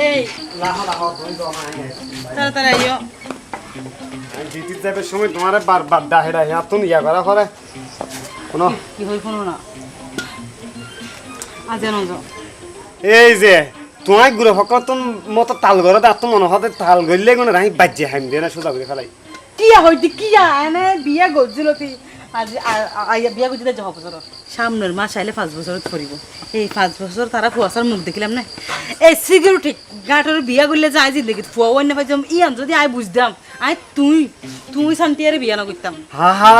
এই লাহ লাহ তুমি জমা তাড়াতাড়ি আইও। ডিউটি যাবে সময় তোমার বারবার ডাহে ডাহে তুমি ইয়া করা করে কোনো কি হই কোনো না আজ জানো যাও এই যে তোমার গুলো ফকত মতো তাল ঘরে দাঁত মনে হতে তাল গড়লে কোনো রাহি বাজ্যে হাইম দিয়ে না সোজা করে ফেলাই কিয়া হইতে কিয়া এনে বিয়া গজিল তুই আজ আইয়া বিয়া গজিলে যাব বছর সামনের মাস আইলে 5 বছর ধরিব এই 5 বছর তারা ফুয়াসার মুখ দেখিলাম না এই সিকিউরিটি গাটর বিয়া করলে যাই জিন্দগি ফুয়া অন্য ভাই যাম ইয়ান যদি আই বুঝদাম আই তুই শান্তিয়ারে বিয়া না করতাম হা হা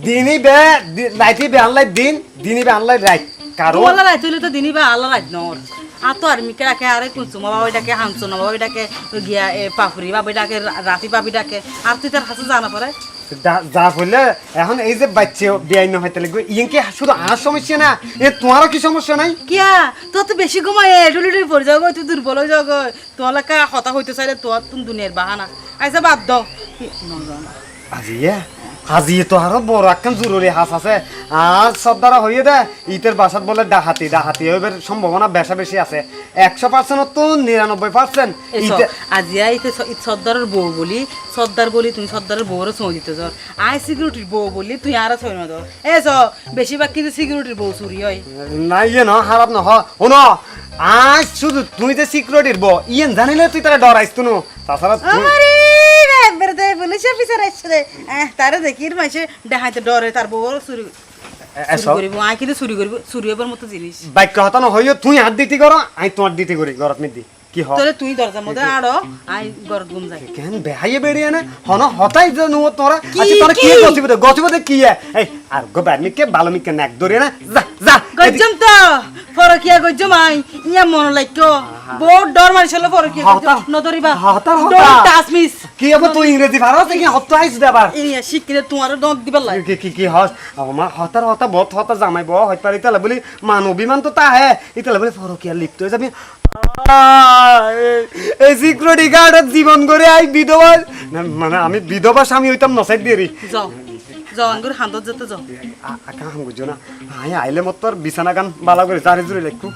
দিনই বে রাইতে বে আনলাই দিনই বে আনলাই রাইত কারণ আল্লাহ রাইত হইলে তো দিনই বা আল্লাহ রাইত নর আর তো আর মিকে ডাকে আরে কুচুমা বাবা ডাকে হামসুনা বাবা ডাকে গিয়া পাফুরি বাবা ডাকে রাতি বাবি ডাকে আর তুই তার হাতে জানা পড়ে যা বললে এখন এই যে বাচ্চা বেআইন হইতে লাগবে ইনকে শুধু আর সমস্যা না এ তোমারও কি সমস্যা নাই কিয়া তোর তো বেশি ঘুমায় ডুলি পড়ে যাও তুই দুর্বল হয়ে যাও তোমার লেখা হতা হইতে চাইলে তোর তুমি দুনিয়ার বাহানা আইসা বাদ দাও আজি তো আরো বড় একখান জরুরি হাস আছে আর সর্দারা হইয়ে দে ইতের বাসাত বলে ডাহাতি হইবার সম্ভাবনা বেশা বেশি আছে 100% তো 99% আজিয়া ইতে সর্দারের বউ বলি সর্দার বলি তুমি সর্দারের বউরে চুঁ দিতে যাও আই সিকিউরিটির বউ বলি তুই আর ছয় না দাও এ বেশিরভাগ কিন্তু সিকিউরিটির বউ চুরি হয় না ইয়ে ন খারাপ নহ শোন আজ শুধু তুই যে সিকিউরিটির বউ ইয়েন জানিলে তুই তারা ডরাইস তুনো তাছাড়া বেরতে পুলিশ অফিসার আসছে তারা দেখির মাসে দেখাইতে ডরে তার বউ চুরি করিব আই কিন্তু চুরি হবার মতো জিনিস বাক্য হতানো হইও তুই হাত দিতে করো আই তোমার দিতে করি ঘরত মিদি কি হ তোরে তুই দরজার মধ্যে আড়ো আই ঘর ঘুম যাই কেন বেহাইয়ে বেরিয়ে না হন হতাই যে নো তোরা আচ্ছা তোরা কি গছিবতে কি এই আর গো বাদমিকে বালমিকে নাক ধরে না যা যা গজ্জম তো ফরকিয়া গজ্জম আই ইয়া মন লাইকো বহুত ডর মারিছিল ফরকিয়া নদরিবা ডোন্ট টাচ মিস কি হবে তুই ইংরেজি ভালো আছে কি হত আইছ দেবার ইয়া শিখিলে তোমার ডক দিবার লাগে কি হস আমার হতা বহুত হতা জামাই বহ হইত পারি তালে বলি মানবিমান তো তা হে ইতালে বলি ফরকিয়া লিপ্ত হয়ে যাবি এই সিকিউরিটি গার্ডের জীবন করে আই বিধবা মানে আমি বিধবা স্বামী হইতাম নসাই দেরি যাও যাও আঙ্গুর হান্দত যেতে যাও আকা হাম বুঝো না আই আইলে মত তোর বিছানা গান বালা করে জারি জুরি লেখু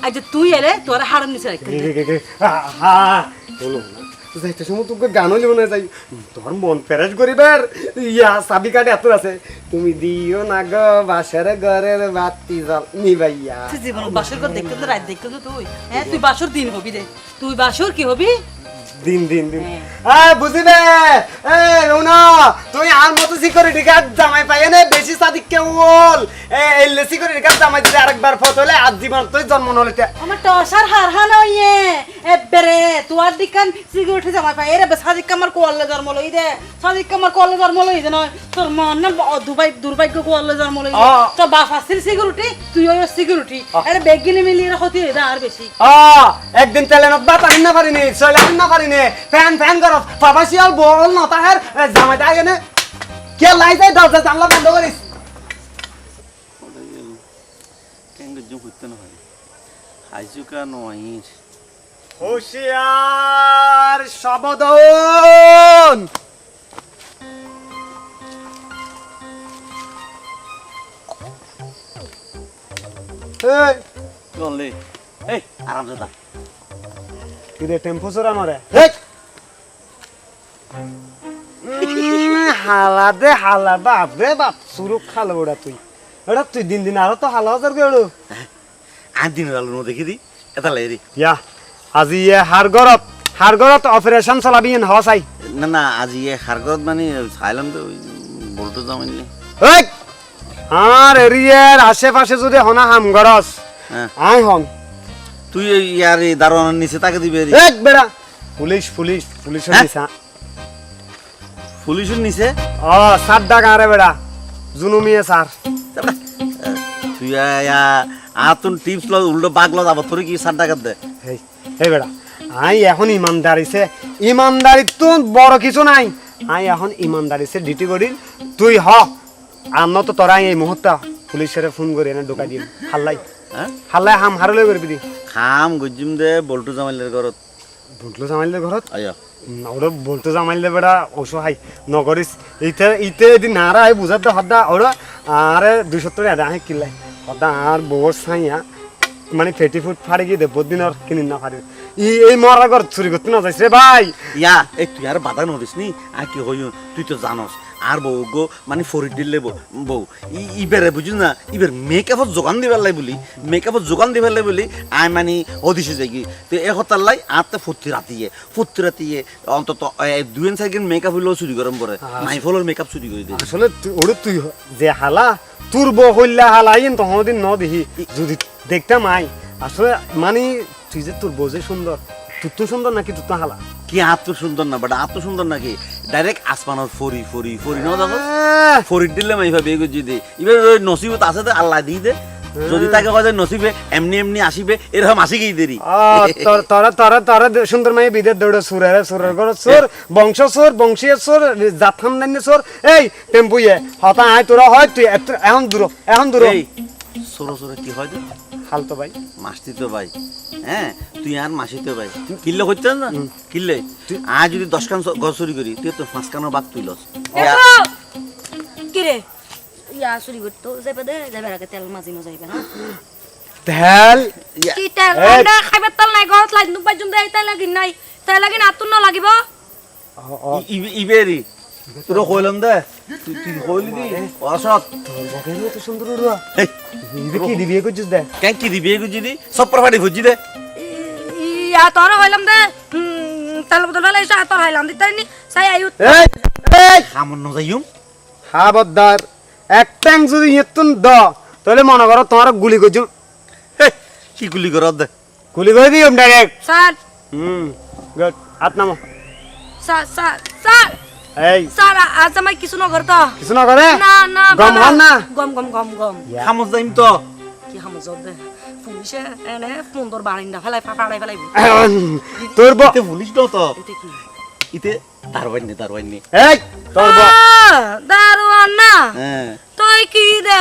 আজ তুই এলে তোর হারাম নিছে হা বলো যাইতে সময় তোকে গান হইলে মনে যাই তোর মন ফেরেশ করিবার ইয়া চাবি কাটে এত আছে তুমি দিও না গো বাসের ঘরের বাতি জল নিবাইয়া তুই জীবন বাসর ঘর দেখতে তো রাত দেখতে তো তুই হ্যাঁ তুই বাসর দিন হবি রে তুই বাসর কি হবি দিন বুঝিবে এ রুনা তুই আর মতো সিকিউরিটি গার্ড জামাই পাইয়ে না বেশি সাদিক কেমন এই সিকিউরিটি গার্ড জামাই দিলে আরেকবার ফটো হলে আজ জীবন তুই জন্ম নলিতে আমার টসার হারহান হইয়ে এবারে তোর দিকান সিকিউরিটি জামাই পাই রে সাদিক কামার কোয়ালে জন্ম লই দে সাদিক কামার কোয়ালে জন্ম লই দে নয় তোর মন না দুর্ভাগ্য কোয়ালে জন্ম লই তো বাপ আসিল সিকিউরিটি তুই ওই সিকিউরিটি আরে বেগিনি মিলিয়ে হতি দে আর বেশি একদিন তেলেনত বা পারিনি সইলাম না পারিনি ফ্যান করো ফাবাসিয়াল বল না তাহার জামাই দাগে না কে লাই যায় দরজা জানলা বন্ধ করিস কেঙ্গ জু হইতে না হয় আইজুকা নয়ির হুশিয়ার সাবধান এই গলে এই আরাম দাদা কিরে টেম্পো চড়ানো রে হালা বাপ রে বাপ সুরুক খালো ওটা তুই দিন আরো তো হালা হাজার গেড়ো আট দিন আলো দেখি দি এটা লেরি ইয়া আজি হারগরত অপারেশন চলাবি হওয়া চাই না আজি হারগরত মানে চাইলাম তো বলতো জামাইলে এই আর এরিয়ার আশেপাশে যদি হনা হাম গরস আই হন তুই ইয়ার দারোয়ানের নিচে তাকে দিবে এক বেড়া পুলিশের নিচে পুলিশের নিচে সাত ডাক আরে বেড়া জুনুমিয়ে স্যার তুই আতুন টিপস ল উল্টো বাগলো যাব তোর কি 60 টাকা দে এই বেড়া আই এখন ইমানদারি তো বড় কিছু নাই আই এখন ইমানদারিছে ডিটি করি তুই হ আন্ন তো তোরা এই মুহূর্তে পুলিশের ফোন করে এনে ঢোকা দিন হাল্লাই হাম হারলে করবি দি খাম গজিম দে বল্টু জামাইলের ঘরত আয়া ওরা বলতো জামাইলে বেড়া অসহায় নগরিস ইতে এদিন নারা আই বুঝাতে হদা ওরা আরে 270 টাকা আহে কিলাই হদা আর বউর সাইয়া মানে ফেটি ফুট ফাড়ি গিয়ে দে বদিন আর কিনিন না পারি এই মরা ঘর চুরি করতে না যাইস রে ভাই ইয়া এই তুই আর বাধা নদিস নি আর কি হইও তুই তো জানস আর বউ গো মানে ফরিদ দিলে বউ ইবেরে বুঝিস না ইবের মেকআপত যোগান দিবার লাই বলি মেকআপত যোগান দিবার লাই বলি আই মানে অদিশে যাই তো এ হতার লাই আতে ফুর্তি রাতিয়ে অন্তত 2 সেকেন্ড মেকআপ হইলেও চুরি গরম পরে মাইফলের মেকআপ চুরি করে দিই আসলে ওরে তুই যে হালা তোর বউ হইলা হালা ইন তো হদিন ন দেখি যদি দেখতাম আই আসলে মানে তুই যে তোর বউ যে সুন্দর তুই তো সুন্দর নাকি তুই তো হালা কি আত্ম সুন্দর না বাট আত্ম সুন্দর নাকি ডাইরেক্ট আসমানের ফরি না দেখো ফরিদ দিলে মাইফা বিয়ে করে দি এবার ওই নসিবত আছে তো আল্লাহ দিয়ে দে যদি তাকে কথা নসিবে এমনি আসিবে এরকম আসি গিয়ে দেরি তারা সুন্দর মাই বিদের দৌড়ে সুরের ঘর সোর বংশ সোর বংশীয় সোর জাত খানদানি সোর এই টেম্পুয়ে হতা আয় তোরা হয় তুই এখন দূর এই সরো কি হয় হালতো ভাই মাসতি তো ভাই হ্যাঁ তুই আর মাসি তো ভাই কিনলে করতে না কিনলে আজ যদি 10 খান ঘর চুরি করি তুই তো 5 খানের বাদ তুই লস কি রে ইয়া চুরি করতো যাইবে দে যাইবে আগে তেল মাঝি ন যাইবে না তেল কি তেল আমরা খাইবে তেল নাই ঘরত লাই নু বাজুম দে তেল লাগি না আতুন না লাগিব ইবেরি তোর কইলাম দে তুই কইলি দি অসত তোর বকের তো সুন্দর রুয়া এই কি দিবি কইছিস দে কেন কি দিবি গুজি দি সব প্রপার্টি ভুজি দে ইয়া তোর হইলাম দে তেল বদল লাই সা তোর হইলাম দিতানি সাই আয়ু এই কামন ন যাইম হাবদার এক ট্যাং যদি এতুন দ তাহলে মনে করো তোমার গুলি কইছ কি গুলি কর দে গুলি করে দিও ডাইরেক্ট স্যার গুড হাত নামো স্যার এই স্যার আজ আমায় কিছু না করতো কিছু না করে না গম হন না গম খামস যাইম তো কি হামজ দে পুলিশে এনে সুন্দর বারিন্দা ফেলাই ফেলাই তোর বউ তে পুলিশ দাও তো এটা কি ইতে দারবাইনি এই তোর বউ দারোয়ান না হ্যাঁ তুই কি দে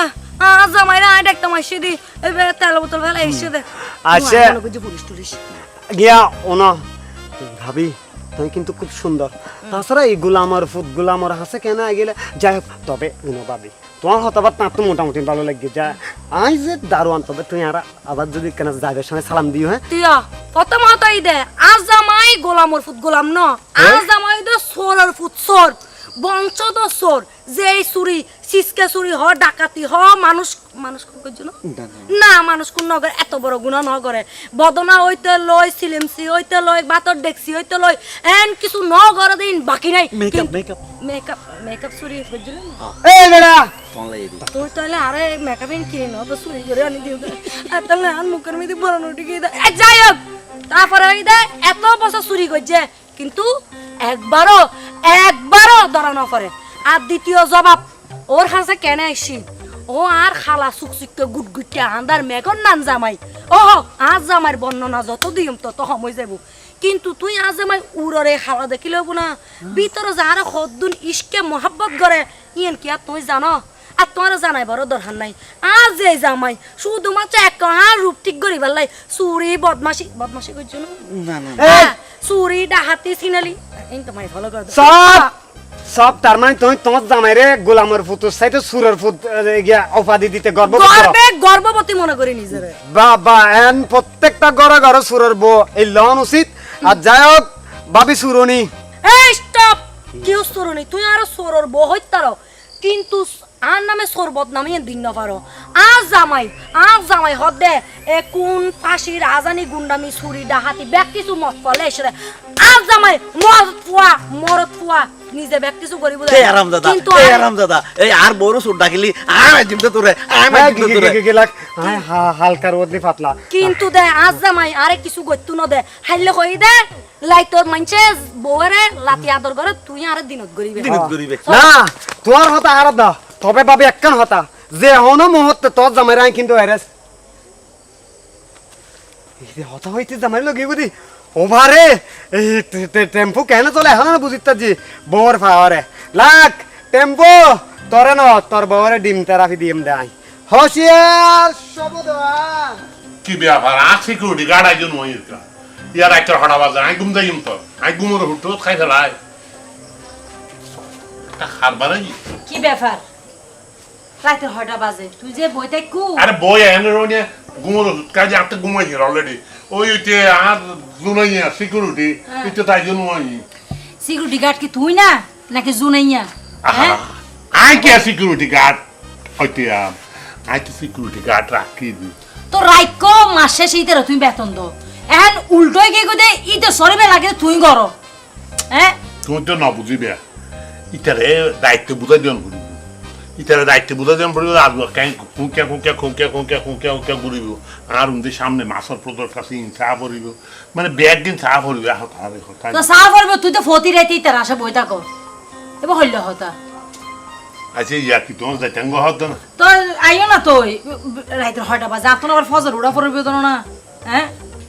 আজ আমায় দেখতাম আসি দি এবার তেল বোতল ফেলাই এসে দে আচ্ছা পুলিশ টুলিশ গিয়া ওনা ভাবি তুই কিন্তু খুব সুন্দর তাছাড়া এই গোলামার ফুট গোলামার হাসে কেন গেলে যাই হোক তবে উনো ভাবি তোমার হতাবাদ না তো মোটামুটি ভালো লাগে যা আই যে দারোয়ান তবে তুই আর আবার যদি কেন যাইবের সঙ্গে সালাম দিও হ্যাঁ তিয়া প্রথম হতাই দে আজ আমায় গোলামর ফুট গোলাম ন আজ আমায় দে সোরের ফুট সোর বংশ তো সোর যে চুরি সিসকে চুরি হ ডাকাতি হ মানুষ কোন জন্য না মানুষ কোন নগর এত বড় গুণা ন করে বদনা হইতে লই সিলিমসি হইতে লই বাতর ডেক্সি হইতে লই এন কিছু ন করে দিন বাকি নাই মেকআপ চুরি বুঝলি এই বেড়া তুই তাহলে আরে মেকআপ ইন কিনে ন তো চুরি করে আনি দিও তাহলে আর মুখের মধ্যে বড় নোটি গিয়ে যাই হোক তারপরে ওই দে এত বছর চুরি করছে কিন্তু একবারও ধরানো করে আর দ্বিতীয় জবাব ওর হাসে কেন আইসি ও আর খালা সুকসুককে গুটগুটকে আন্দার মেঘর নান জামাই আজ জামাইয়ের বর্ণনা যত দিম তত সময় যাব কিন্তু তুই আজ জামাই উড়রে খালা দেখিলে হবো না ভিতরে যারা সদ্দুন ইশকে মহাব্বত করে ইয়েন কি আর তুই জানো আর তোমার জানাই বড় দরকার নাই আজ যে জামাই শুধুমাত্র এক আর রূপ ঠিক করি পারলাই চুরি বদমাসি করছো না চুরি ডাহাতি সিনালি এই তোমায় ভালো করে সব তার মানে তুমি তোমার জামাই রে গোলামের ফুতুর সাইতে সুরের ফুত গিয়া উপাধি দিতে গর্ভবতী মনে করি নিজেরে বাবা এন প্রত্যেকটা ঘরে সুরের বউ এই লন উচিত আর যাই হোক ভাবি সুরনি এই স্টপ কেউ সুরনি তুই আর সোরর বউ হইতার কিন্তু আর নামে সোর বদনামে দিন না পারো আজ জামাই হদে এ কোন ফাঁসি রাজানি গুন্ডামি ছুরি ডাহাতি ব্যাগ কিছু মত ফলে এসে আজ জামাই মরত ফুয়া নিজে ব্যাগ কিছু করিব কিন্তু আরাম দাদা এই আর বড় সুর ডাকিলি জিমতে তোরে হালকার ওদলি পাতলা কিন্তু দে আজ জামাই আরে কিছু গত্তু ন দে হাইলে কই দে লাই তোর মানছে বউরে লাতি আদর করে তুই আরে দিনত গরিবে না তোমার হতা আর দাও তবে ভাবি একখান হতা যে হনো মুহূর্তে তোর জামাই রাই কিন্তু এরেস এই হতা হইতে জামাই লগে বুঝি ওভারে এই টেম্পো কেন চলে এখন না বুঝিতা জি বউর ফাওয়ারে লাখ টেম্পো তোরে ন তোর বউরে ডিম থেরাপি দিম দেই হশিয়ার সবদান কি ব্যাপার আর সিকিউরিটি গার্ড একজন মহিলা ইয়ার একটা হঠাৎ বাজে আই ঘুম যাইম তো আই ঘুমোর হুটো খাই ফেলাই খারবারে কি ব্যাপার রাতে 6টা বাজে তুই যে বইতে কু আরে বই এনে রোনে ঘুমোর ওষুধ কাজে আপনি ঘুমাইছেন অলরেডি ওই ওইতে আর জুনাইয়া সিকিউরিটি এটা তাই জন্য সিকিউরিটি গার্ড কি তুই না নাকি জুনাইয়া হ্যাঁ আই কে সিকিউরিটি গার্ড ওইতে আই তো সিকিউরিটি গার্ড রাখি দি তো রাইকো মাসে সেইতে তুমি বেতন দো এখন উল্টোই গিয়ে কই দে ইতে সরিবে লাগে তুই করো হ্যাঁ তুমি তো না বুঝিবে ইটারে দায়িত্ব বুঝাই দিন ঘুরিব ইটারে দায়িত্ব বুঝাই দিন পড়িব আর কাই খুঁকিয়া ঘুরিব আর উনদি সামনে মাছের প্রদর কাছে চা পড়িব মানে ব্যাগ দিন চা পড়িব তো সাফ করবে তুই তো ফতি রাইতেই তার আশা বই থাকো এবার হইল হতা আচ্ছা ইয়া কি তোমার যাইতাঙ্গ হতো না তো আইও না তুই রাইতের 6টা বাজে আপন আবার ফজর উড়া পড়বে তো না হ্যাঁ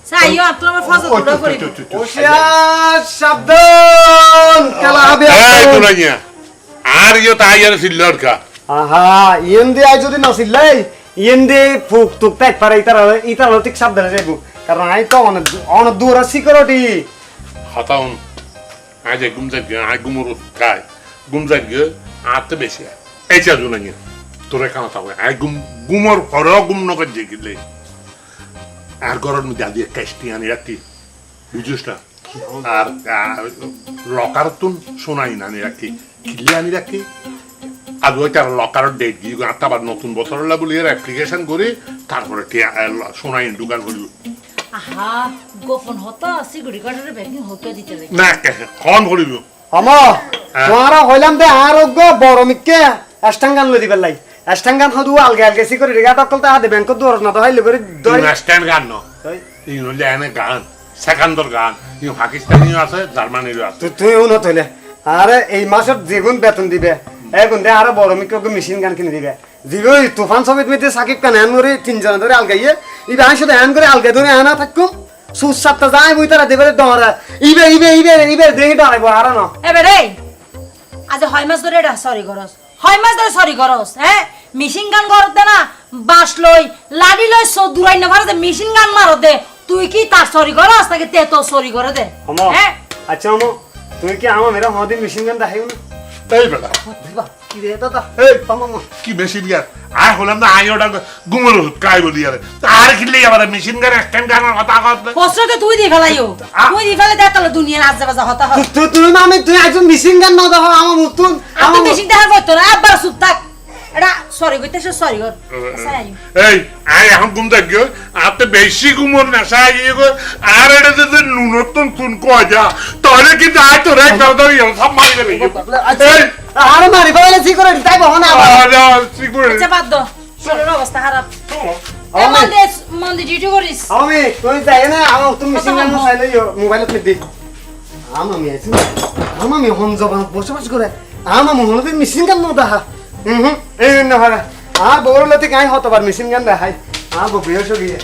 সে আইও আপন আবার ফজর উড়া পড়বে হুঁশিয়ার সাবধান কেলা হবে এই তুলাইয়া আর ইয়া তাই আর সিল্লর কা আহা ইয়েন্দে আই যদি নছিলাই ইয়েন্দে ফুক তুক তাক পারে ইতার ঠিক সাবধানে যাইব কারণ আই তো অনেক দূর সিকিউরিটি হতাউন আজ গুম যাই আই গুমর কাই গুম যাই আতে বেশি এই চা জুনাইয়া তোরে কানা থাকবে আই গুমর পর গুম নকে জেগিলে আর গরর মধ্যে আদি কাস্টি আনি রাখি বুঝিস না আর লকার তুন শোনাই না আনি রাখি কিলে আনি রাখি আর ওইটার লকার ডেট দিয়ে আবার নতুন বছর বলি এর অ্যাপ্লিকেশন করি তারপরে শোনাই দোকান করি আহা গোপন হতা সিকিউরিটি গার্ডের ব্যাকিং হতে দিতে লাগে না খন করিব আমা তোমারা হইলাম দে আরোগ্য বড় মিকে অ্যাস্টাঙ্গান লই দিবার লাই অ্যাস্টাঙ্গান হদু আলগে আলগে সিকিউরিটি গার্ড অকলতা হাতে ব্যাংক দূর না তো হইলে করে তুই স্ট্যান্ড গান ন এই হলে এনে গান সেকেন্ডর গান এই পাকিস্তানিও আছে জার্মানিরও আছে তুই উনো তইলে আরে এই মাসের যেগুন বেতন দিবে এখন দে আরো বড় মিকে মেশিন গান কিনে দিবে দিবে তুফান সমেত মিতে সাকিব খান হ্যান করে তিনজন ধরে আলগাইয়ে ইবে আই শুধু হ্যান করে আলগাই ধরে আনা থাকুম সুসাতটা যাই বই তারা দেবে ডরা ইবে দেখি ডরাইবো আর না এবারে আজ হয় মাস ধরে এটা সরি করস হয় মাস ধরে সরি করস হ্যাঁ মেশিন গান করতে না বাস লই লাডি লই সো দুরাই না করে মেশিন গান মারো দে তুই কি তার সরি করস তাকে তে তো সরি করে দে আমা হ্যাঁ আচ্ছা আমা তুই কি আমা মেরা হদিন মেশিন গান দেখাইও না এই বেটা কি রে দাদা এই মামা কি মেশিন গান আয় হলাম না আয় ওটা গুমর কাই বলি আরে আর কিলে আবার মেশিন গান স্ট্যান্ড গান কথা কথা প্রশ্নকে তুই দি ফেলাইও তুই দি ফেলে দে তাহলে দুনিয়ার আজে বাজে হতা হয় তুই মামি তুই একজন মেশিন গান না দেখো আমার মুতুন আমি মেশিন দেখা করতো না একবার চুপ থাক এটা সরি কইতে সরি কর আচ্ছা আইও এই আয় এখন গুম থাকি আপনি বেশি গুমর নেশা ইয়ে গো আর এটা যদি নুনতন তুন কয় যা তাহলে কিন্তু আয় তো রেক দাও দাও সব মারি দেবে এই আর মারি ফেলে সিকিউরিটি তাই বহ না সিকিউরিটি আচ্ছা বাদ দাও শরীরের অবস্থা খারাপ মন্দি ডিউটি করিস আমি তুই যাই না আমার তুমি মেশিন গান চাইলে মোবাইলত নে দেখ আমি আছি আমি হন জবান বসবাস করে আমার মহলতে মেশিন গান না দেখা এই না হারা আর বড়লতে কাই হতবার মেশিন গান দেখাই আর ববিয়স গিয়ে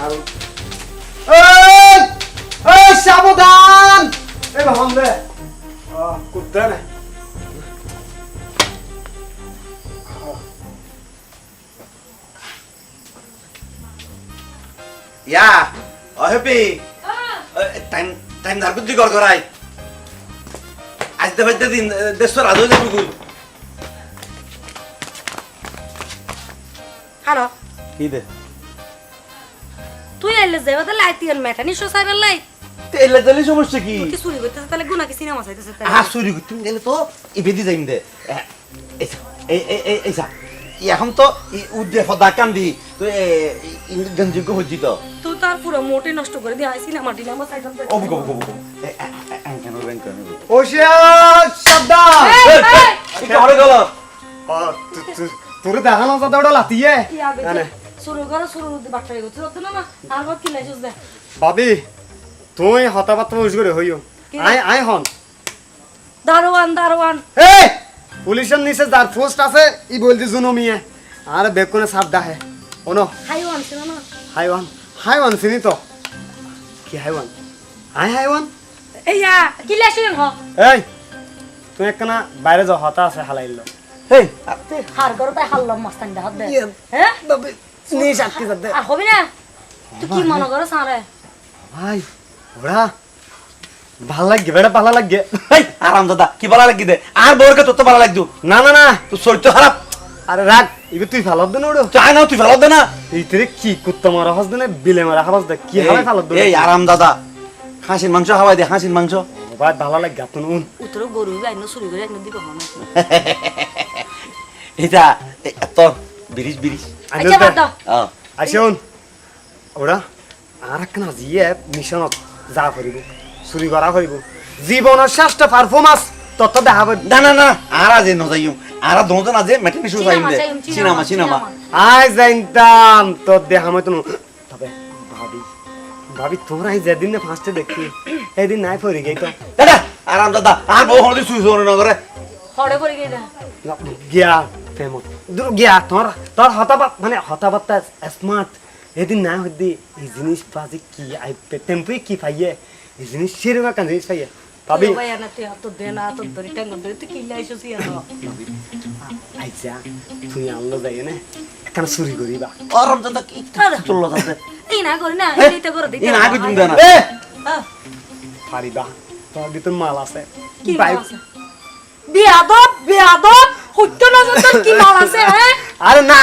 আর এই সাবধান এই হন দে কুত্তা না ইয়া ও হ্যাপি টাইম ধার বুদ্ধি কর করাই আজ দেবাইতে দিন দেশ রাজ হয়ে যাবে গুল হ্যালো কি দে তুই এলে যাবে তাহলে আইতিয়ন মেটানি সোসাইবেল লাই তেলে তেলে সমস্যা কি কি চুরি করতেছ তাহলে গুনা কি সিনেমা চাইতেছ হ্যাঁ চুরি করতে গেলে তো ইবেদি যাইম দে এইসা এখন তো উদ্দে ফদা কান্দি তো গঞ্জিক হচ্ছি তো তুই তার পুরো মোটে নষ্ট করে দিয়ে সিনেমা টিনেমা চাইতাম অবু কবু কবু কেন ব্যাংক কেন ওশিয়ার সাবধান এটা হরে গেল তোর দেখানো কথা ওটা লাতিয়ে শুরু করো শুরু বাচ্চা গেছে হতো না আর বাদ কি লাইছস দে ভাবি তুই হতাবাত উস করে হইও আই হন দারোয়ান এই পুলিশের নিচে যার পোস্ট আছে ই বলতে জুনমিয়ে আর বেকনে সাপ দাহে ওনো হাইওয়ান ছিল না হাইওয়ান চিনি তো কি হাইওয়ান হাইওয়ান এইয়া কি লাইছস হ এই তুই একখানা বাইরে যাও হতা আছে হালাইল এই তুই হার করো তাই হাল্লাম মাস্তান দে হাত দে হ্যাঁ নিস আটকে যাবে আর হবে না তুই কি মনে করো সারে ভাই ওরা ভাল লাগে বেড়া ভালো লাগে আরাম দাদা কি ভালো লাগি দে আর বউকে তত ভালো লাগতো না না না তো চরিত্র খারাপ আরে রাখ এবার তুই ফালত দে নোড়ো চাই না তুই ফেলত দে না এইটারে কি কুত্তা মারা হাস দে না বিলে মারা হাস দে কি হালে ফালত দে এই আরাম দাদা খাসির মাংস খাওয়াই দে খাসির মাংস ভাই ভালো লাগে গাতুন উন উত্তর গরু আইন চুরি করে একদিন দিব হন এটা এত বিরিশ বিরিশ আচ্ছা বাদ দাও আসুন ওরা আর একখানা জিয়ে মিশনত যা করিব চুরি করা করিব জীবনের শেষটা পারফরমেন্স তত দেখা পাবি না না না আর আজ নজাইম আর দোজন আজ মেটিং শুরু যাইম দে সিনেমা সিনেমা আই জানতাম তোর দেখা মতো তবে ভাবি ভাবি তোমরা এই যেদিন না ফার্স্টে দেখি এদিন নাই পড়ে গেই তো দাদা আরাম দাদা আর বউ হলে সুই জোরে না করে হড়ে করে গেলা গিয়া ফেমস দূর গিয়া তোর তোর হতাবাত মানে হতাবাতটা স্মার্ট এদিন না হদি এই জিনিস পাজি কি আই টেম্পি কি পাইয়ে এই জিনিস সেরকম কান জিনিস পাইয়ে ভাবি ভাই না তুই তো দে না তো ধরি টাঙ্গ ধরি তুই কিল্লা আইছস ইয়ানো আইসা তুই আনলো যাই না একখানা চুরি করিবা আরাম দাদা কি চললো দাদা এই না করি না এইটা করে দিতে এই না আগে তুমি দেনা এ হ্যাঁ, পারিবা তোর ভিতর মাল আছে কি বাইক মাল আছে? বিয়াদব হইতো না যে তোর কি মাল আছে হ্যাঁ আরে না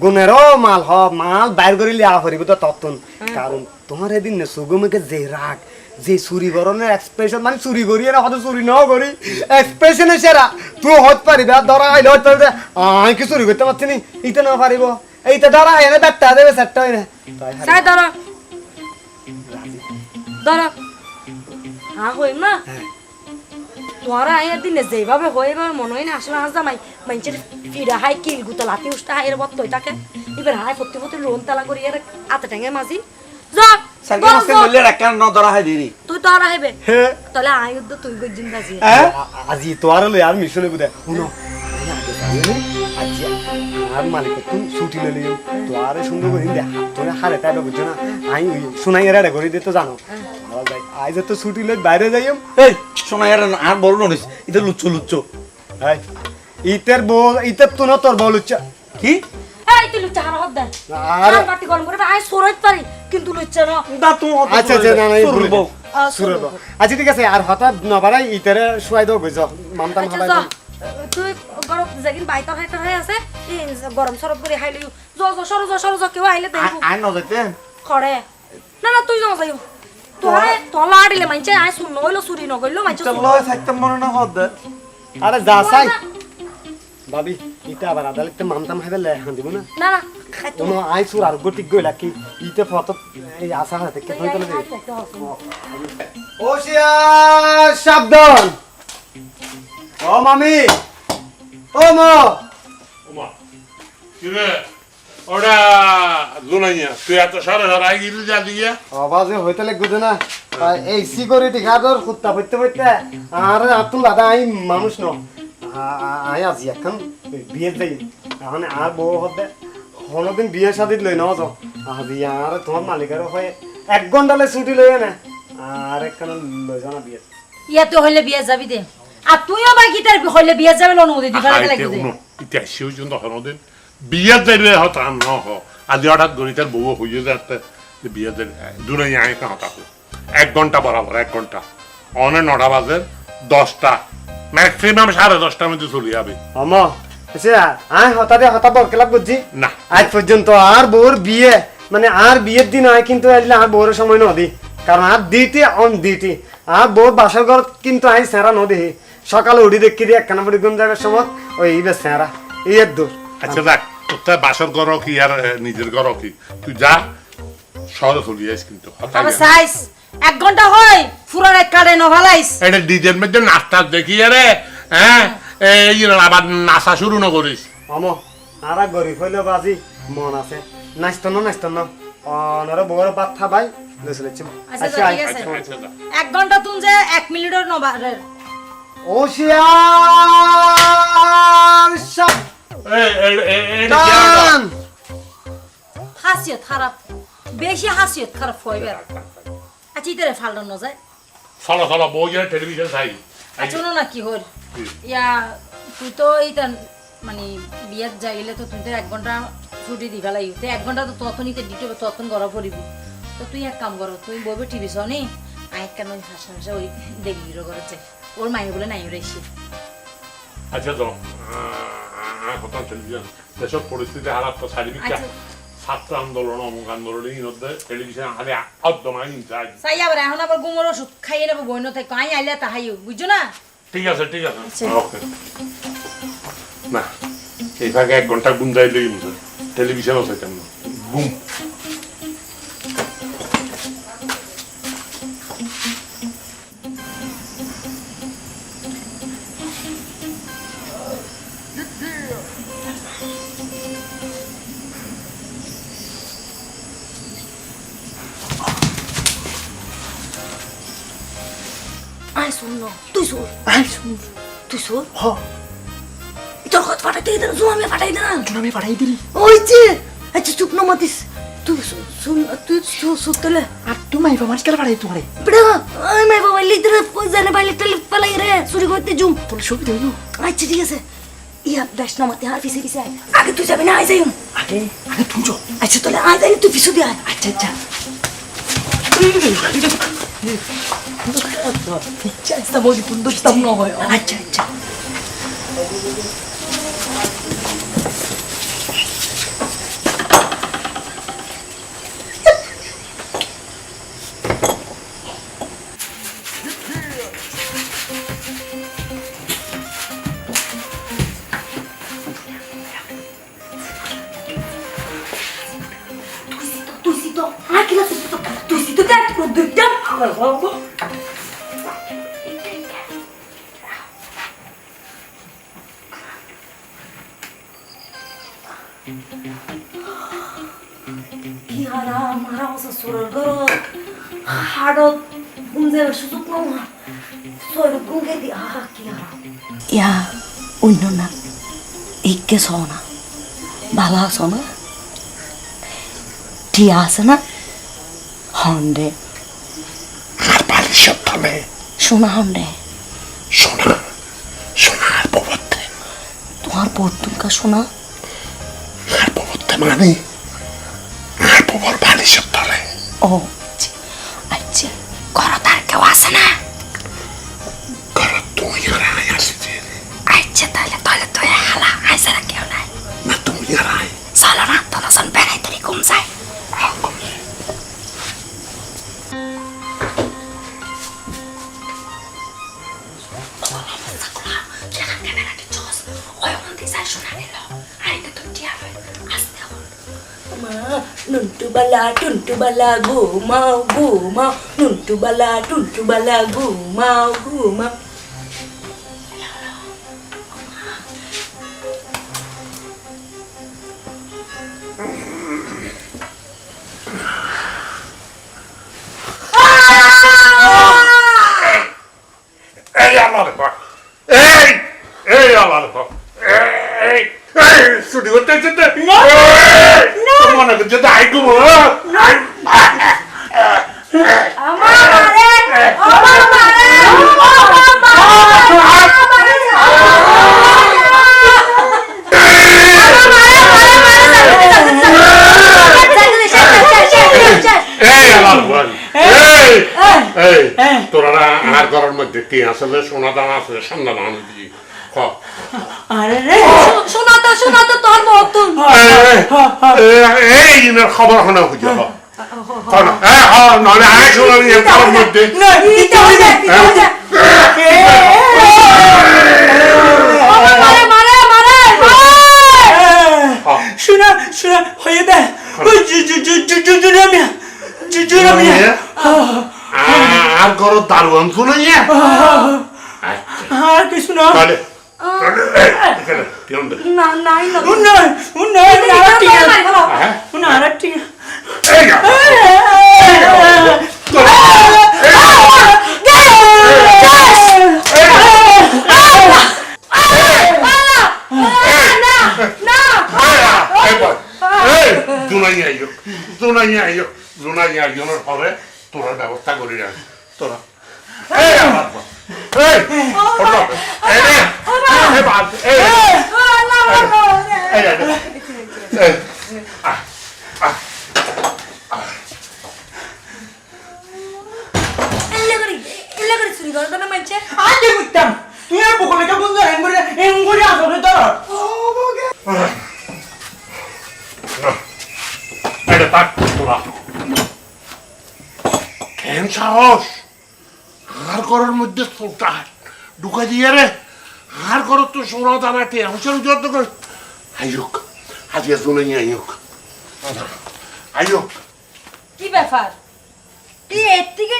গুণেরও মাল মাল বাইর করে লিয়া করিব তো তত্তন কারণ তোমার এদিন না সুগমকে যে রাগ যে চুরি করণের এক্সপ্রেশন মানে চুরি করি না হয়তো চুরি নাও করি এক্সপ্রেশনে সেরা তুই হতে পারিবা ধরা আইলে হতে পারবে আমি কি চুরি করতে পারছি নি ইটা না পারিব এইটা ধরা এনে ব্যাটটা দেবে সেটটা হয় না সাই ধরো ধরো হ্যাঁ হইম না তোরা আয়ের দিনে যেভাবে হইবে মনে হয় না আসলে হাস জামাই মানুষের ফিরা হাই কিল গুতা লাতি উষ্টা হাইয়ের বত্তই থাকে এবার হাই ফত্তি ফত্তি লোন তালা করি এর আতে টেঙে মাঝি যা সাইকেল মাসে নলে রাখা ন ধরা হয় দিদি তুই তো আর আইবে হ্যাঁ তাহলে আয়ুদ্ধ তুই গজিন বাজি আজি তো আর লই আর মিশনে বুদে শুনো আজি আর মালিক তুমি ছুটি লই তো আর সুন্দর করে দে তোরে হারে তাই বুঝছ না আই শুনাই এরা করে দে তো জানো ভালো যাই আজ তো ছুটি লই বাইরে যাইম এই শোনা আর বড় ননিস এটা লুচ্চো লুচ্চো হাই ইতের বল ইতের তো না তোর বল উচ্চ কি এই তুই লুচ্চা হারা হদ দে আর আর বাটি গরম করে আই সরাইত পারি কিন্তু লুচ্চা না দা তুমি আচ্ছা আচ্ছা না না সুরব সুরব আচ্ছা ঠিক আছে আর হঠাৎ নবারাই ইতেরে শুয়াই দাও বুঝছ মামতাম আচ্ছা হাবাই যা তুই গরম যেদিন বাইতার হাইতার হয়ে আছে এই গরম সরব করে হাইলি সরো কেউ আইলে দেখবো আর ন যাইতে খড়ে না না তুই যাও যাইও তোলা আড়িলে মাইছে আই শুন নইলো চুরি নগইলো মাইছে চলো সাইতে মনে না হদ আরে যা চাই ভাবি ইটা আবার আদালতে মামতাম হাইবে লে হান দিব না না না খাইতো কোনো আই সুর আর গটিক গইলা কি ইতে ফত এই আশা হাতে কে হই গেল ওশিয়ার সাবধান ও মামি ও মা ওমা কিরে ওটা জোনাইয়া তুই এত সারা সারা আই গিলি যা দিয়া আওয়াজে হইতে লাগবে না এই সিকিউরিটি গার্ডর কুত্তা পড়তে পড়তে আর আতুন দাদা আই মানুষ ন আই আজি এখন বিয়ে যাই এখন আর বউ হতে কোনদিন বিয়ে শাদি লই নাও তো আজি আর তোমার মালিকের হয়ে 1 ঘন্টালে ছুটি লই না আর একখান লই জানা বিয়ে ইয়াতে হইলে বিয়ে যাবি দে আর তুইও বাকি তার হইলে বিয়ে যাবে অনুমতি দিবা লাগবে ইতিয়া শিউজন হনদিন বিয়া যাইলে হত আন ন হ আজি হঠাৎ গণিতের বউ হইয়ে যাতে বিয়া যাই দুনাই আই কাঁটা 1 ঘন্টা বরাবর 1 ঘন্টা অনে 9টা বাজে 10টা ম্যাক্সিমাম 10:30টার মধ্যে চলে যাবে আমা আচ্ছা আই হঠাৎ হঠাৎ বরকেলা বুঝছি না আজ পর্যন্ত আর বউর বিয়ে মানে আর বিয়ের দিন হয় কিন্তু আইলে আর বউর সময় নদী কারণ আর ডিউটি অন ডিউটি আর বউর বাসার ঘর কিন্তু আই সেরা নদী সকালে উঠি দেখি দিয়ে একখানা পরি গুম যাবার সময় ওই ইবে সেরা ইয়ের দূর আচ্ছা দেখ তোর বাসর ঘর কি আর নিজের ঘর কি তুই যা শহরে চলে যাইস কিন্তু আবার সাইজ 1 ঘন্টা হয় ফুরার এক কাটে নভালাইস এটা ডিজের মধ্যে নাস্তা দেখি আরে হ্যাঁ এই আবার নাচা শুরু না করিস আমো আর গরিব হইলে বাজি মন আছে নাচতো না অনরে বউর বাত থাবাই লইছিলাম আচ্ছা ঠিক আছে 1 ঘন্টা তুই যে 1 মিনিটের নবারে ওশিয়ার সব টান হাসিয়ত খারাপ বেশি হাসিয়ত খারাপ হইবে আচ্ছা ইতারে ফালন না যায় চলো বই টেলিভিশন চাই আচ্ছা না কি হল ইয়া তুই তো এইটা মানে বিয়াত যাইলে তো তুই তো 1 ঘন্টা ছুটি দি ফেলাই তো 1 ঘন্টা তো তখনই তো দিতে তখন গড়া পড়িব তো তুই এক কাম কর তুই বলবে টিভি শোনি আই কেন হাসা ওই দেখবি হিরো করেছে ওর মাই বলে নাই রেছি আচ্ছা তো আর হঠাৎ টেলিভিশন দেশের পরিস্থিতি খারাপ তো সার্বিক ছাত্র আন্দোলন অমুক আন্দোলনের মধ্যে টেলিভিশন আরে অদ্যমায় ইনচার্জ চাই আবার এখন আবার গুমর ওষুধ খাইয়ে নেবো বইন থেকে আই আইলে তাহাইও বুঝছো না ঠিক আছে ওকে না এই ভাগে 1 ঘন্টা ঘুম যাইলে টেলিভিশনও চাইতাম না ঘুম আই শুন না তুই শুন আই শুন তুই শুন হ তোর কথা ফাটাই দে না জুনামি ফাটাই দিলি ওই যে আচ্ছা চুপ না মাতিস তুই শুন তুই সুতলে আর তুমি মাইবা মানুষ কেন পাঠাই তোমারে বড় আই মাই বাবা লিটারে কই জানে ভাই লিটারে পালাই রে চুরি করতে জুম তোর ছবি দেবো আচ্ছা ঠিক আছে ইয়া দাস না মাতে আর পিছে পিছে আয় আগে তুই যাবি না আই যাইম আগে আগে তুমি যাও আচ্ছা তাহলে আয় যাই তুই পিছু দিয়ে আয় আচ্ছা আচ্ছা আচ্ছা বলি কোন দোস্তাম না হয় আচ্ছা আচ্ছা তুই সিতো আর কি লাগছে তুই সিতো দেখ কোন দুইটা কি হারাম হারাম সুরের ঘর হাড়ত গুঞ্জে সুযোগ না সর গুঙ্গে দি আহা কি হারাম ইয়া অন্য না ইকে সোনা বালা সোনা টিয়া আছে না হন্ডে আর বালিশের তলে সোনা হন্ডে সোনার পবত্তে তোমার পর্তুকা সোনা আর পবত্তে মানে আর পবর বালিশের তলে ও আচ্ছা ঘর তার কেউ আছে না ঘর তুই আর আয় আসিছে আচ্ছা তাহলে তুই হালা আইসা না কেউ নাই না তুই আর আয় চলো না তখন বেড়াইতে কম যায় Tuntu bala gumau Tuntu bala gumau Ei Allah bak. Ey Allah bak. Şu diyor teyze. Aman ne kadar dayı mı? Ey Allah bak. Ey. তোরা আর ঘরের মধ্যে কি আসলে সোনা দানা আছে সন্ধ্যা দানা দিই আরে রে শোনা তো তোর মতন এই ইনের খবর শোনা খুঁজে নলে আয় শোনা ঘরের মধ্যে শোনা শোনা হয়ে দে জুজুরামিয়া আর ঘর দারুয়ান শোনা আর কিছু না না নাই না তোরা ব্যবস্থা করি না তোরা তুই আর বকলে কে বন্ধু এমগুড়ি আসলে তোর এটা তাক তোরা কেন সাহস আর করার মধ্যে সোটা ঢুকা দিয়ে রে আর করো তো সোনা দাঁড়াতে আমার যত কর আইয়ুক আজকে শুনে নিয়ে আইয়ুক আইয়ুক কি ব্যাপার এই এত্তিকে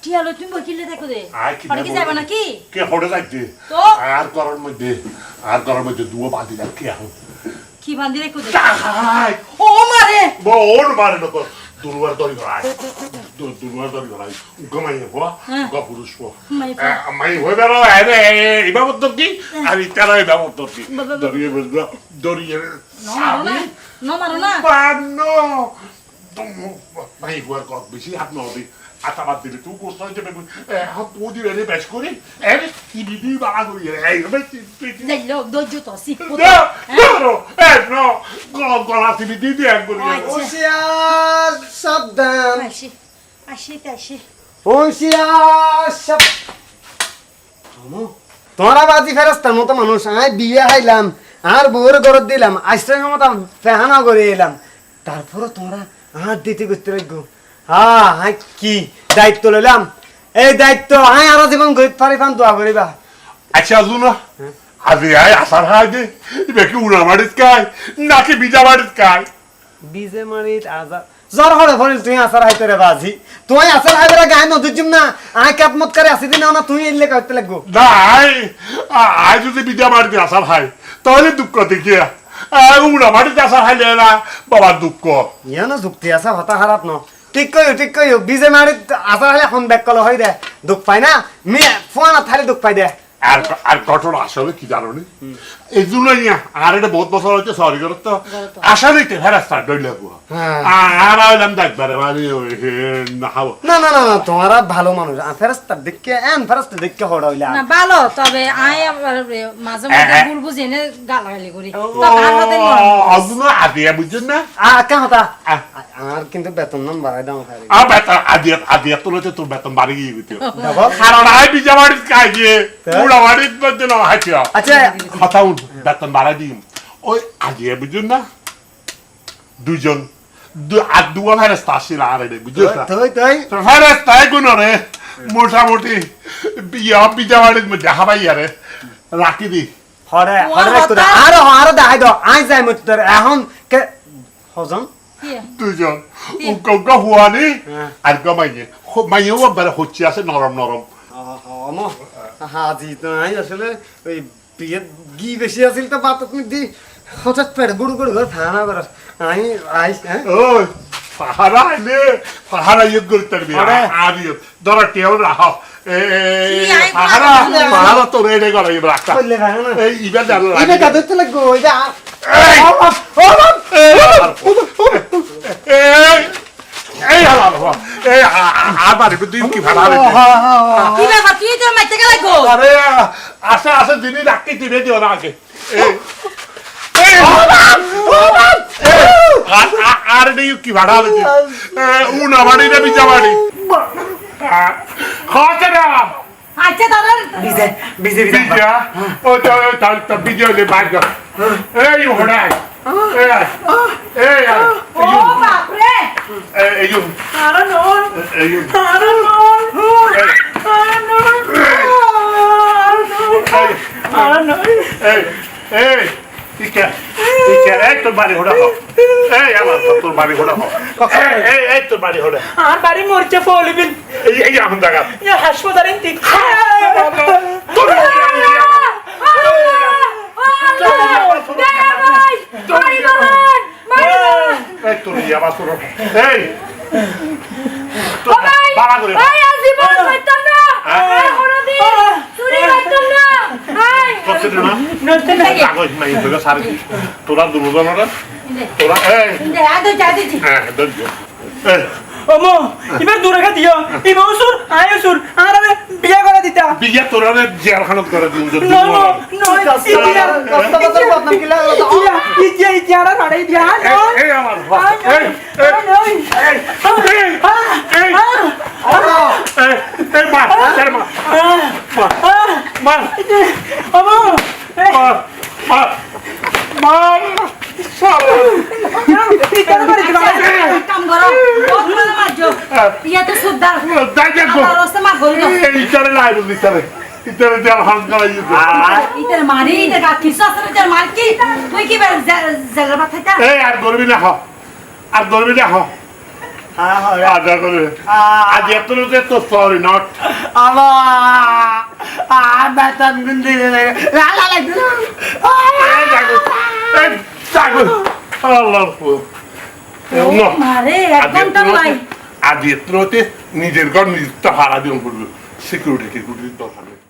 টিয়ালো তুমি বকিলে দেখো দে আয় কি পরে কি যাবে নাকি কে হড়ে যাইতে তো? আর করার মধ্যে দুও বাদি রাখ কে এখন কি বান্ধি রেখো দে আয় ও মারে বড় মারে না দুর্বার দরি গড়াই দুর্বার দরি গড়াই গমাই হওয়া গপুরুষ মাই হয়ে বেরো আরে এই বাবদ কি আর ইতারা এই বাবদ কি দরিয়ে বসবা দরিয়ে ন মারো না পানো মাই হওয়ার কত বেশি হাত নদী আতাবাদ দিলে তুই কোর্স হয়ে যাবে এখন তুই দিলে রে বেশ করে আরে কি দিদি বাবা করি এই হবে যাই লোক দজ্জু তো সি no, গলা দিদি দিদি এক করি হুঁশিয়ার সাবধান আসি আসি হুঁশিয়ার তোরা বাজি ফেরস্তার মতো মানুষ আয় বিয়ে হাইলাম আর বউর গরত দিলাম আইসটার মতো ফেহানা করে এলাম তারপরে তোমরা হাত দিতে করতে লাগবো হ্যাঁ কি দায়িত্ব লইলাম এই দায়িত্ব আয় আরো জীবন গরিব পারি ফান দোয়া করিবা আচ্ছা জুনা আজি আয় আসার হাই দে ইবে কি উড়া মারিস কাই নাকি বিজা মারিস কাই বিজে মারিত আজার জ্বর হরে ফরিল তুই আসার হাইতে রে বাজি তুই আসার হাইতে গায়ে নদুজুম না আয় কাপমত করে আসি দিন না তুই এলে করতে লাগবো না আয় যদি বিজা মারিতে আসার হাই তাহলে দুঃখ দেখিয়া উড়া মারিতে আসার হাইলে না বাবার দুঃখ ইয়া না যুক্তি আছে হতা খারাপ ন ঠিক কইও বিজে মারিত আসার হাইলে এখন ব্যাক কল হই দে দুঃখ পাই না মে ফোন থালি দুঃখ পাই দে আর ঘটনা আসলে কি জানো নি এই জন্য আর এটা বহুত বছর হচ্ছে সরি করত তো আসলে কি ফেরাস্তা ডইলে আর আইলাম দেখবারে মানে না হাও না তোমরা ভালো মানুষ ফেরস্তা দেখকে ফেরস্তা দেখকে হড় হইলা না ভালো তবে আয় মাঝে মাঝে ভুল বুঝে নে গালাগালি করি তো তার হাতে অজুনা আদিয়া বুঝছেন না কা হতা আর কিন্তু বেতন নাম বাড়াই দাও খালি বেতন আদিয়া তুলতে তোর বেতন বাড়ি গিয়ে গেছে কারণ আই বিজা বাড়ি কাই গিয়ে পুরা বাড়ি মধ্যে না হাঁচিয়া আচ্ছা কথা বেতন বাড়াই দিম ওই আদিয়া বুঝছেন না দুজন আর দুয়া ফেরেস্তা আসছিল আর রে বুঝছেন তুই ফেরেস্তা এগুলো রে মোটামুটি বিজা বাড়ির মধ্যে হাবাই আরে রাখি দি হরে করে আর দেখাই দাও আই যাই মত তোর এখন কে হজন দুজন উকা হুয়ানি আর গমাইয়ে মাইয়েও বারে হচ্ছে আছে নরম হাজি তো আই আসলে ওই বিয়ে গি বেশি আছিল তো বাত তুমি দি হঠাৎ পেট গুড় ঘর থানা কর আই আইস ওই পাহারা আইলে পাহারা ইয়ে করতে পারবি আর ইয়ে ধরা টেও রাখো পাহারা তো রেডে করা ইয়ে রাখা কইলে ভাই না এই ইবা জানো ইবে কাদতে লাগবো ওই যা এই হালা এই আবার তুই কি ভাড়া কি ব্যাপার তুই তো মাইতে গেলে গো আরে আসে দিনই রাখতে দিবে দিও না আগে আর কি ভাড়া উনা বাড়ি না বিজা বাড়ি খাওয়াতে না আচ্ছা দাদা বিজে বিজা ও তো বিজা হলে বাইক এই হোড়াই ও বাপ রে এই আরে নন এই আরে নন এই Ike, তোর বাড়ি হোড়া হোক এই আমার তোর বাড়ি হোড়া হোক এই তোর বাড়ি হোড়া আর বাড়ি মরছে ফলিবিন এই এখন জায়গা ইয়া হাসপাতালে ঠিক এই তোর ইয়াবা তোর এই বাবা করে তোরা দুর্বলরা তোরা ওমো এবার দূরে খা দিও ইমো সুর আয়ো সুর আর বিয়া করে দিতা বিয়া তোরা জেলখানত করে দিন যদি নো ইতিয়া রাড়াই দিয়া এই আমার এই মা মা ওমো মা মার শালা কাম করো বদলা মারজো ইয়া তো সুদ্দার দাই দেখো আল্লাহর রাস্তা মার গলো এই চলে লাইব দিতারে ইতারে দেল হাত করাই দিতে ইতার মারি ইতার কিছু আছে ইতার মার কি তুই কি জায়গা বাথাইতা এই আর ধরবি না হ আর ধরবি না হ আজা করে আজ এত যে তো সরি নট বেতন গুন্দি লালা লাগছিল আল্লাহ মারে এক ঘন্টা লাই আজ এত নিজের ঘর নিজের হারা দিয়ে পড়বে সিকিউরিটি দরকার